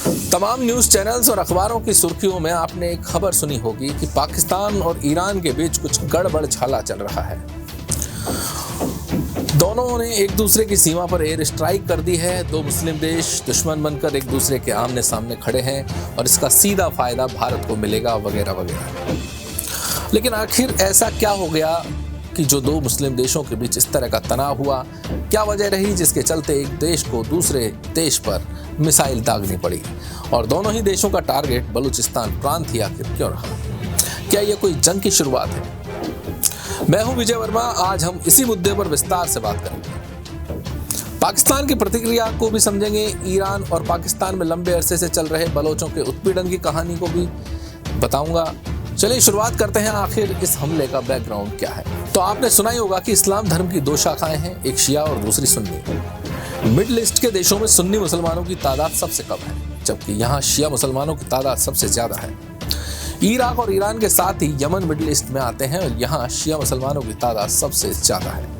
तमाम news channels और अखबारों की सुर्खियों में आपने एक खबर सुनी होगी कि पाकिस्तान और ईरान के बीच कुछ गड़बड़ झाला चल रहा है। दोनों ने एक दूसरे की सीमा पर एयर स्ट्राइक कर दी है। दो मुस्लिम देश दुश्मन बनकर एक दूसरे के आमने सामने खड़े हैं और इसका सीधा फायदा भारत को मिलेगा वगैरह वगैरह। लेकिन आखिर ऐसा क्या हो गया कि जो दो मुस्लिम देशों के बीच इस तरह का तनाव हुआ? क्या वजह रही जिसके चलते एक देश को दूसरे देश पर मिसाइल दागनी पड़ी और दोनों ही देशों का टारगेट बलूचिस्तान प्रांत ही आखिर क्यों रहा? क्या यह कोई जंग की शुरुआत है? मैं हूं विजय वर्मा। आज हम इसी मुद्दे पर विस्तार से बात करेंगे। पाकिस्तान की प्रतिक्रिया को भी समझेंगे, ईरान और पाकिस्तान में लंबे अरसे से चल रहे बलोचों के उत्पीड़न की कहानी को भी बताऊंगा। चलिए शुरुआत करते हैं। आखिर इस हमले का बैकग्राउंड क्या है? तो आपने सुना ही होगा कि इस्लाम धर्म की दो शाखाएं हैं, एक शिया और दूसरी सुन्नी। मिडिल ईस्ट के देशों में सुन्नी मुसलमानों की तादाद सबसे कम है, जबकि यहाँ शिया मुसलमानों की तादाद सबसे ज्यादा है। इराक और ईरान के साथ ही यमन मिडिल ईस्ट में आते हैं और यहाँ शिया मुसलमानों की तादाद सबसे ज्यादा है।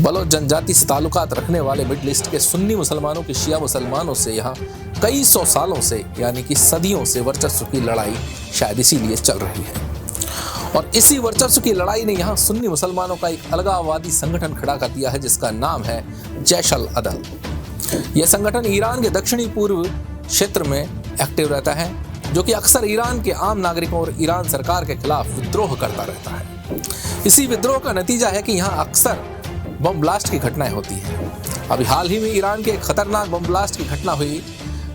बलोच जनजाति से ताल्लुकात रखने वाले मिडिल ईस्ट के सुन्नी मुसलमानों की शिया मुसलमानों से यहाँ कई सौ सालों से यानी कि सदियों से वर्चस्व की लड़ाई शायद इसीलिए चल रही है। और इसी वर्चस्व की लड़ाई ने यहाँ सुन्नी मुसलमानों का एक अलगाववादी संगठन खड़ा कर दिया है जिसका नाम है जैश अल अदल। यह संगठन ईरान के दक्षिणी पूर्व क्षेत्र में एक्टिव रहता है, जो कि अक्सर ईरान के आम नागरिकों और ईरान सरकार के खिलाफ विद्रोह करता रहता है। इसी विद्रोह का नतीजा है कि यहाँ अक्सर बम ब्लास्ट की घटनाएं होती हैं। अभी हाल ही में ईरान के एक खतरनाक बम ब्लास्ट की घटना हुई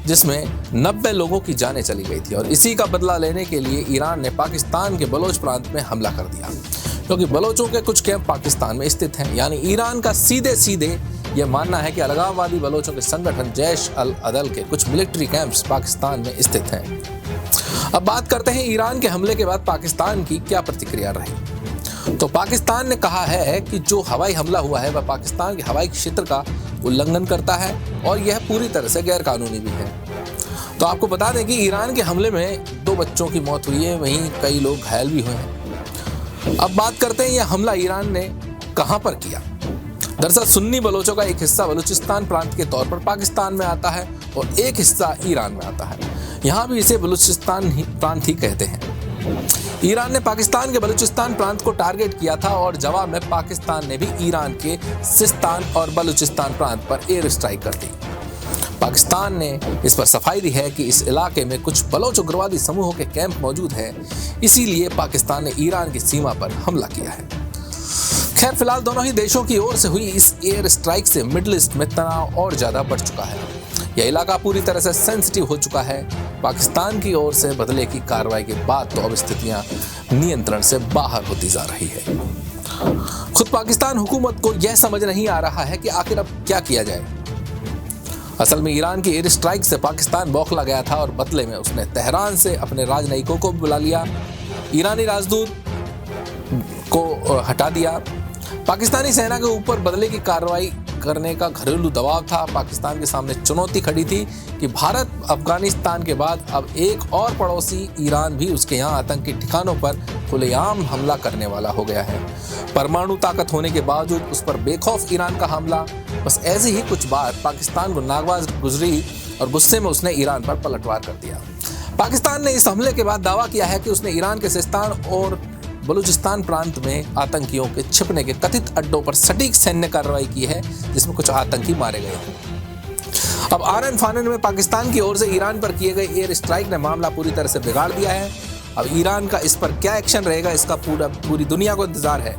जिसमें 90 लोगों की जानें चली गई थी और इसी का बदला लेने के लिए ईरान ने पाकिस्तान के बलोच प्रांत में हमला कर दिया, क्योंकि बलोचों के कुछ कैंप पाकिस्तान में स्थित हैं। यानी ईरान का सीधे सीधे यह मानना है कि अलगाववादी बलोचों के संगठन जैश अल अदल के कुछ मिलिट्री कैंप्स पाकिस्तान में स्थित हैं। अब बात करते हैं ईरान के हमले के बाद पाकिस्तान की क्या प्रतिक्रिया रही। तो पाकिस्तान ने कहा है कि जो हवाई हमला हुआ है वह पाकिस्तान के हवाई क्षेत्र का उल्लंघन करता है और यह पूरी तरह से गैर कानूनी भी है। तो आपको बता दें कि ईरान के हमले में 2 बच्चों की मौत हुई है, वहीं कई लोग घायल भी हुए हैं। अब बात करते हैं यह हमला ईरान ने कहां पर किया। दरअसल सुन्नी बलोचों का एक हिस्सा बलूचिस्तान प्रांत के तौर पर पाकिस्तान में आता है और एक हिस्सा ईरान में आता है। यहाँ भी इसे बलूचिस्तान प्रांत ही कहते हैं। ईरान ने पाकिस्तान के बलूचिस्तान प्रांत को टारगेट किया था और जवाब में पाकिस्तान ने भी ईरान के सिस्तान और बलूचिस्तान प्रांत पर एयर स्ट्राइक कर दी। पाकिस्तान ने इस पर सफाई दी है कि इस इलाके में कुछ बलोच उग्रवादी समूहों के कैंप मौजूद हैं, इसीलिए पाकिस्तान ने ईरान की सीमा पर हमला किया है। खैर फिलहाल दोनों ही देशों की ओर से हुई इस एयर स्ट्राइक से मिडिल ईस्ट में तनाव और ज्यादा बढ़ चुका है। यह इलाका पूरी तरह से सेंसिटिव हो चुका है। पाकिस्तान की ओर से बदले की कार्रवाई के बाद तो अब स्थितियां नियंत्रण से बाहर होती जा रही है। खुद पाकिस्तान हुकूमत को यह समझ नहीं आ रहा है कि आखिर अब क्या किया जाए। असल में ईरान की एयर स्ट्राइक से पाकिस्तान बौखला गया था और बदले में उसने तेहरान से अपने राजनयिकों को बुला लिया, ईरानी राजदूत को हटा दिया। पाकिस्तानी सेना के ऊपर बदले की कार्रवाई करने का घरेलू दबाव था। पाकिस्तान के सामने चुनौती खड़ी थी कि भारत अफगानिस्तान के बाद अब एक और पड़ोसी ईरान भी उसके यहाँ आतंकी ठिकानों पर खुलेआम हमला करने वाला हो गया है। परमाणु ताकत होने के बावजूद उस पर बेखौफ ईरान का हमला। बस ऐसी ही कुछ बात पाकिस्तान को नागवाज गुजरी और गुस्से में उसने ईरान पर पलटवार कर दिया। पाकिस्तान ने इस हमले के बाद दावा किया है कि उसने ईरान के सिस्तान और बलूचिस्तान प्रांत में आतंकियों के छिपने के कथित अड्डों पर सटीक सैन्य कार्रवाई की है, जिसमें कुछ आतंकी मारे गए हैं। अब आनन फानन में पाकिस्तान की ओर से ईरान पर किए गए एयर स्ट्राइक ने मामला पूरी तरह से बिगाड़ दिया है। अब ईरान का इस पर क्या एक्शन रहेगा, इसका पूरी दुनिया को इंतजार है।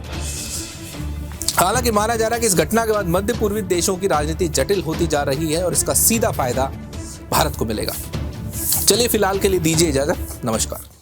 हालांकि माना जा रहा है कि इस घटना के बाद मध्य पूर्वी देशों की राजनीति जटिल होती जा रही है और इसका सीधा फायदा भारत को मिलेगा। चलिए फिलहाल के लिए दीजिए इजाजत। नमस्कार।